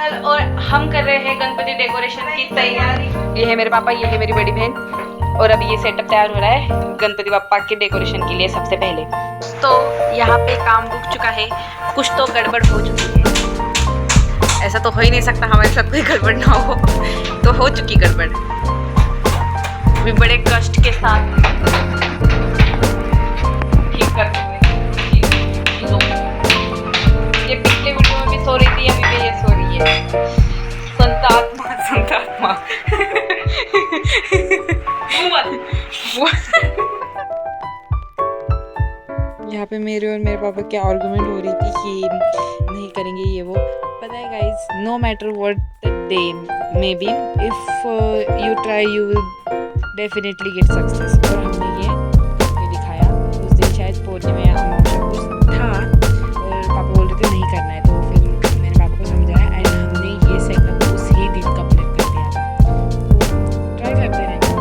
Channel और हम कर रहे हैं गणपति डेकोरेशन की तैयारी। ये है मेरे पापा, ये है मेरी बड़ी बहन और अभी ये सेटअप तैयार हो रहा है गणपति पापा के डेकोरेशन के लिए। सबसे पहले तो यहाँ पे काम रुक चुका है, कुछ तो गड़बड़ हो चुकी है। ऐसा तो हो ही नहीं सकता हमारे साथ कोई गड़बड़ ना हो, तो हो चुकी गड़बड़ भी बड़े कष्ट के साथ ठीक करते हुए। ये पिछले वीडियो में भी सो रही थी, अभी भी ये सो रही है। संतात्मा संतात्मा यहाँ पे मेरे और मेरे पापा की आर्गुमेंट हो रही थी कि नहीं करेंगे ये वो। पता है guys, no matter what the day may be, if you try you will definitely get success. और हमने ये दिखाया। उस दिन शायद पूर्णिमा या अमावस्या कुछ था और पापा बोल रहे थे नहीं करना है, तो फिर मैंने पापा को समझाया एंड हमने ये सेटअप उसी दिन कंप्लीट कर दिया था। तो ट्राई करते रहेंगे।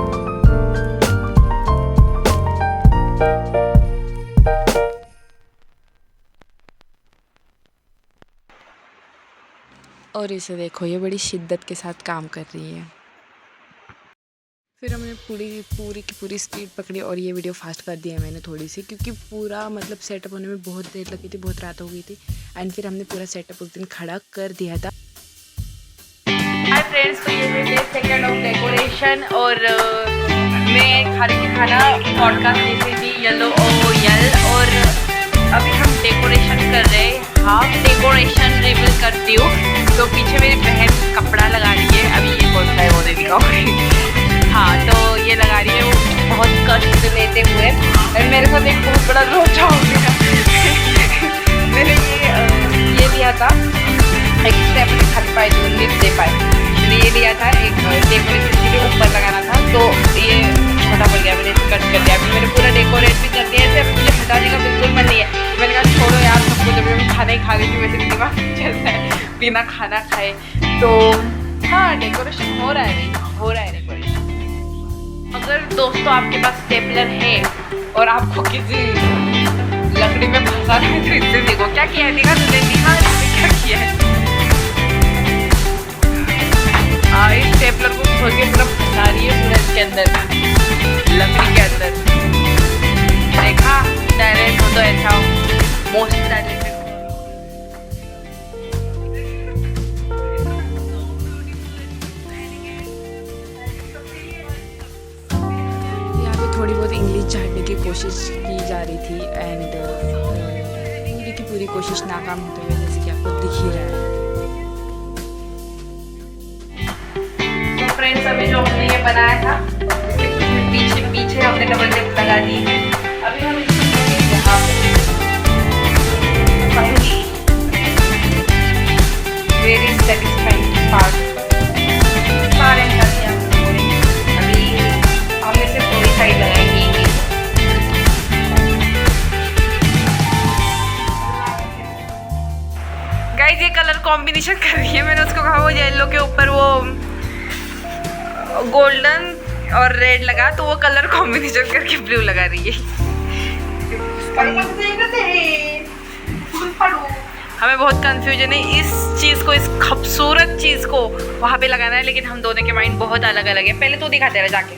और इसे देखो, ये बड़ी शिद्दत के साथ काम कर रही है। फिर हमने पूरी की पूरी स्पीड पकड़ी और ये वीडियो फास्ट कर दिया मैंने थोड़ी सी, क्योंकि पूरा मतलब सेटअप होने में बहुत देर लगी थी, बहुत रात हो गई थी। एंड फिर हमने पूरा सेटअप उस दिन खड़ा कर दिया था। हाय फ्रेंड्स, तो ये है डे सेकंड ऑफ डेकोरेशन और मैं खा रही थी खाना, पॉडकास्ट देख रही थी येलो ओयल। और अभी हम डेकोरेशन कर रहे हैं, हाफ डेकोरेशन रिवील करती हूँ। तो पीछे मेरी बहन कपड़ा लगा रही है, अभी ये कौन सा है वो दे दिखाऊंगी। हाँ, तो ये लगा रही है वो बहुत कष्ट लेते हुए। और मेरे साथ एक बहुत बड़ा लोचा हो गया। मैंने ये लिया था एक स्टेप खाली पाए जो लिप दे पाए, मैंने ये लिया था एक डेकोरेशन के लिए ऊपर लगाना था, तो ये छोटा पड़ गया, मैंने कट कर दिया। अभी मैंने पूरा डेकोरेट भी कर दिया है, अब मुझे हटाने का बिल्कुल मन नहीं है। मैंने कहा छोड़ो यार, सबको जब मैं खाना ही खा रही थी वैसे दिमाग चलता है बिना खाना खाए। तो हाँ, डेकोरेशन हो रहा है, हो रहा है डेकोरेशन। अगर दोस्तों आपके पास स्टेपलर है और आपको किसी लकड़ी में फंसा है तो इससे देखो क्या किया है, दिखा तुझे, दिखा क्या किया है। इस स्टेपलर को खोल के पूरा फंसा रही है पूरा इसके अंदर, लकड़ी के अंदर। देखा, डायरेक्ट हो तो ऐसा मोस्ट डायरेक्ट। थोड़ी बहुत इंग्लिश झाड़ने की कोशिश की जा रही थी एंड पूरी कोशिश नाकाम होते हुए, जैसे कि आपको दिख ही रहा है। तो फ्रेंड्स, अभी जो हमने ये बनाया था उसके पीछे हमने डबल टेप लगा दी है। अभी हम यहाँ वेरी सेटिस्फाइंग पार्ट सारे कर दिया। अभी हमने सिर्फ थोड़ी साइड लगाएंगे। गाइस, ये कलर कॉम्बिनेशन कर रही है, मैंने उसको कहा वो येलो के ऊपर वो गोल्डन और रेड लगा, तो वो कलर कॉम्बिनेशन करके ब्लू लगा रही है। हमें बहुत कंफ्यूजन है इस चीज़ को, इस खूबसूरत चीज़ को वहाँ पे लगाना है, लेकिन हम दोनों के माइंड बहुत अलग अलग है। पहले तो दिखाते रहे जाके।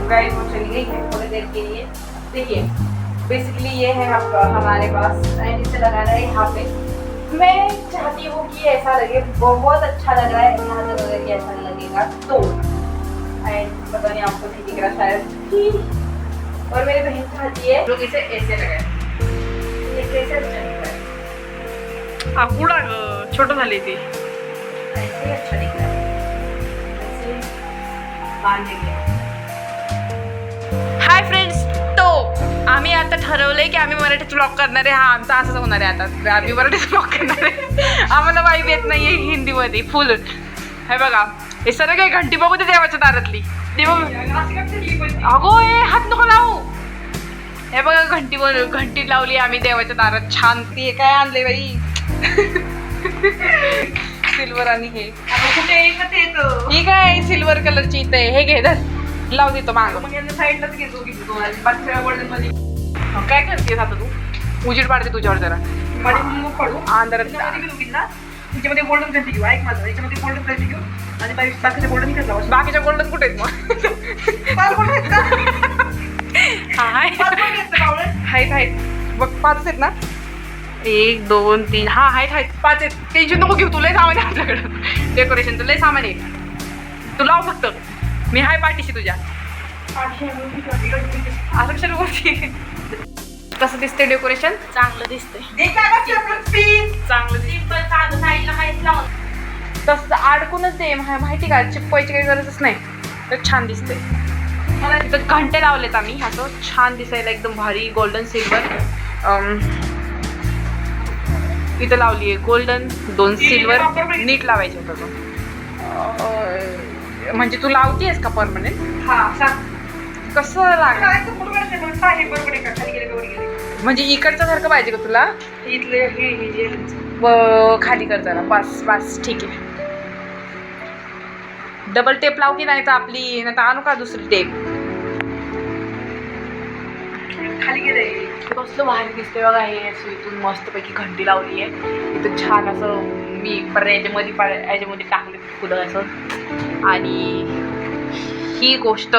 गाइस, वो चली गई है थोड़ी देर के लिए। देखिए, बेसिकली ये है आपका हमारे पास एंड इसे लगाना है यहाँ पे। मैं चाहती हूँ कि ऐसा लगे, बहुत अच्छा लग रहा है यहाँ से, लगे कि ऐसा लगेगा तो एंड पता नहीं आपको नहीं दिख रहा शायद। और मेरी बहन चाहती है लोग इसे ऐसे लगाए, ये कैसे अच्छा दिख रहा है। आकुड़ा छोटा झाली थी, ऐसे अच्छा दिख रहा है, ऐसे बांधेंगे। हाय फ्रेंड्स, तो आम्ही आता ठरवलंय की आम्ही मराठीत ब्लॉग करणार आहे। हा, आमचा असंच होणार आहे, आता आम्ही मराठीत ब्लॉग करणार आहे। आम्हाला वाईब येत नाहीये हिंदीमध्ये फुल। हे बघा, हे सर काय घंटी बघू दे देवाच्या दारातली। अगो ए, हात नको लावू। हे बघा, घंटी लावली आम्ही देवाच्या दारात छान। ती काय आणले बाई, सिल्वर आणि हे ही काय सिल्वर कलरची इथे हे घे, लाव देतो माग। साईडलाच घेतो की तू काय करतेस आता तू? उजेड पाडते तुझ्यावर जरा, अंधारात त्याच्यामध्ये गोल्डन घंटी घेऊ, ऐक माझं, याच्यामध्ये गोल्डन घंटी घेऊ आणि बाकीच्या गोल्डन इकडे लावा. बाकीच्या गोल्डन कुठे आहेत मग? आहेत बघ, 5 आहेत ना. 1 2 3 हा आहेत 5 आहेत. टेन्शन नको घेऊ, तुला सामान आहे आपल्याकडं डेकोरेशन, तुला सामान आहे. तू लाव फक्त, मी हाय पाठीशी तुझ्या. असं कशाला बोलते? कसं दिसते डेकोरेशन? चांगलं दिसतंय. चांगलं सिंपल साधं साईडला काहीच लावत. तसं अडकूनच दे, माहिती का, चिपवायची काही गरजच नाही. तर छान दिसते. मला तिथं घंटे लावलेत आम्ही, असं छान दिसायला एकदम भारी गोल्डन सिल्वर. इथं लावली आहे गोल्डन, 2 सिल्वर. नीट लावायचे होतं. म्हणजे तू लावतीयस का परमनंट? हा सांग कसं लागलं? म्हणजे इकडचं सारखं पाहिजे का तुला? इथले हे जे खाली कर जरा, बस ठीक आहे. डबल टेप लाव की, नाही तर आपली, नाही तर आणू का दुसरी टेप? खाली गेले. कसलं भारी दिसते बघा हे. इथून मस्तपैकी घंटी लावली आहे. इथं छान असं मी याच्यामध्ये टाकले फुलं असं. आणि ही गोष्ट,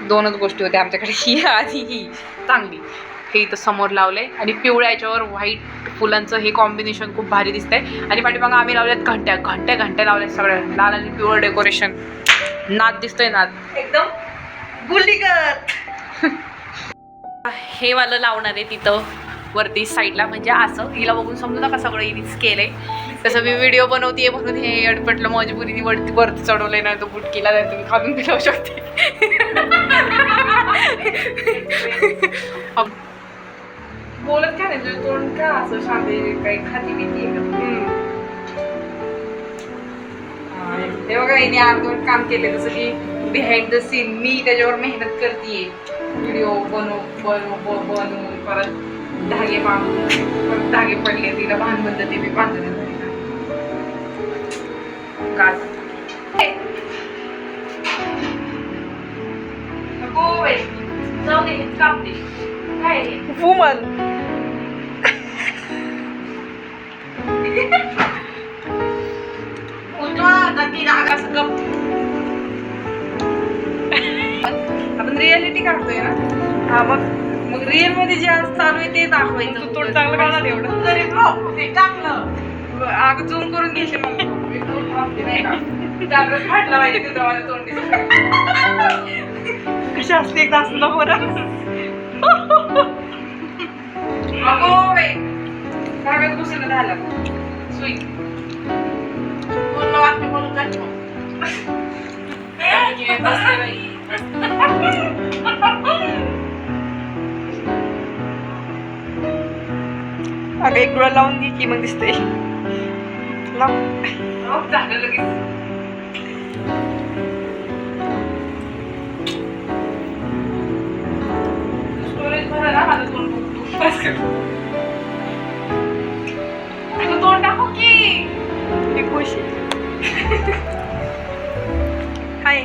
2च गोष्टी होत्या आमच्याकडे, ही आधी ही चांगली. हे इथं समोर लावलंय आणि पिवळ्या याच्यावर व्हाईट फुलांचं हे कॉम्बिनेशन खूप भारी दिसतंय. आणि पाठीमागं आम्ही लावल्यात घंट्या लावल्यात सगळ्या, लाल आणि पिवळं डेकोरेशन. नाद दिसतोय, नाद एकदम गुल्लीगत. हे वालं लावणार आहे तिथं वरती साईडला, म्हणजे असं हिला बघून समजू नका सगळं हिनेच केलंय. तसं मी व्हिडिओ बनवतेय म्हणून हे अडपटलं मजबुरीने वरती चढवलंय, नाही तर बुटकीला नाही तुम्ही खालून बी लावू शकते. बोलत काय नाही, तुझं तोंड का असं शांत, काही खाती भीती आहे का? ते बघा हिने अर्धवट काम केले, जसं की बिहाइंड द सीन मी त्याच्यावर मेहनत करतेय. व्हिडिओ बनवून परत धागे बांधून, परत धागे पडले, तिला बांधबंद ते मी बांधले काच. नको बाई, जाऊ दे, हेच काम दे. काय आहे? वुमन. आपण रियालिटी काढतोय ना. हा मग रिअल मध्ये जे आज चालू आहे ते दाखवायचं. तू थोडं चांगलं काढणार एवढं. तरी ते टाकलं. अगं झूम करून घेशील मग. जागृत फाटला पाहिजे तुझं माझं तोंड दिसत. कशा असते एकदा असलं बरं. अगो बाई, कागद घुसणं झालं. सुई पूर्ण वाक्य बोलून जातो. बसते बाई. अगं एक डोळा लावून घे की, मग दिसते. लाव. झालं लगेच. स्टोरेज भरा ना, माझं तोंड बघतो. बस कर. अगं तोंड टाकू की. मी खुश आहे. हाय.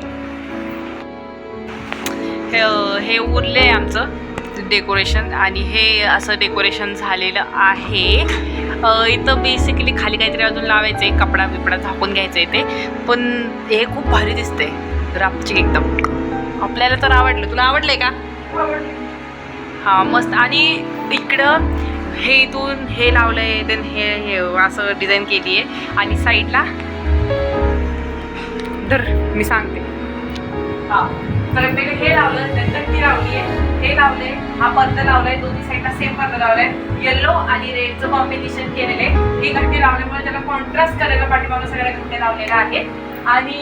हे उरलंय आमचं डेकोरेशन, आणि हे असं डेकोरेशन झालेलं आहे. इथं बेसिकली खाली काहीतरी अजून लावायचं आहे, कपडा बिपडा झाकून घ्यायचं आहे ते. पण हे खूप भारी दिसतंय, रापचिक एकदम. आपल्याला तर आवडलं. तुला आवडलंय का? हां मस्त. आणि इकडं हे इथून हे लावलंय, देन हे असं डिझाईन केली आहे. आणि साईडला धर मी सांगते. हां तर हे लावलं, ती लावली आहे, हे लावलंय, हा पडदा लावलाय, दोन्ही साईडला सेम पडदा लावलाय. येलो आणि रेडचं कॉम्बिनेशन केलेलं आहे. ही घंटे लावल्यामुळे त्याला कॉन्ट्रास्ट करायला पाठीमागं सगळ्या घंटे लावलेल्या आहेत. आणि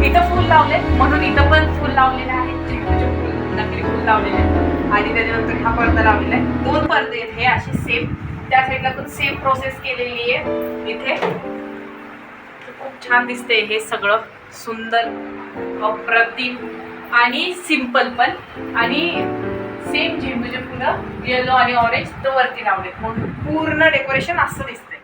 इथं फुल लावले म्हणून इथं पण फुल लावलेले आहेत, झेंडूचे फुल, नकली फुल लावलेले आहेत. आणि त्याच्यानंतर हा पडदा लावलेला आहे. 2 पडदे आहेत हे असे सेम. त्या साईडला पण सेम प्रोसेस केलेली आहे इथे. खूप छान दिसते हे सगळं, सुंदर, अप्रतिम आणि सिंपल पण. आणि सेम झेंडूचे फुलं येलो आणि ऑरेंज तो वरती लावलेत, म्हणून पूर्ण डेकोरेशन असं दिसतंय.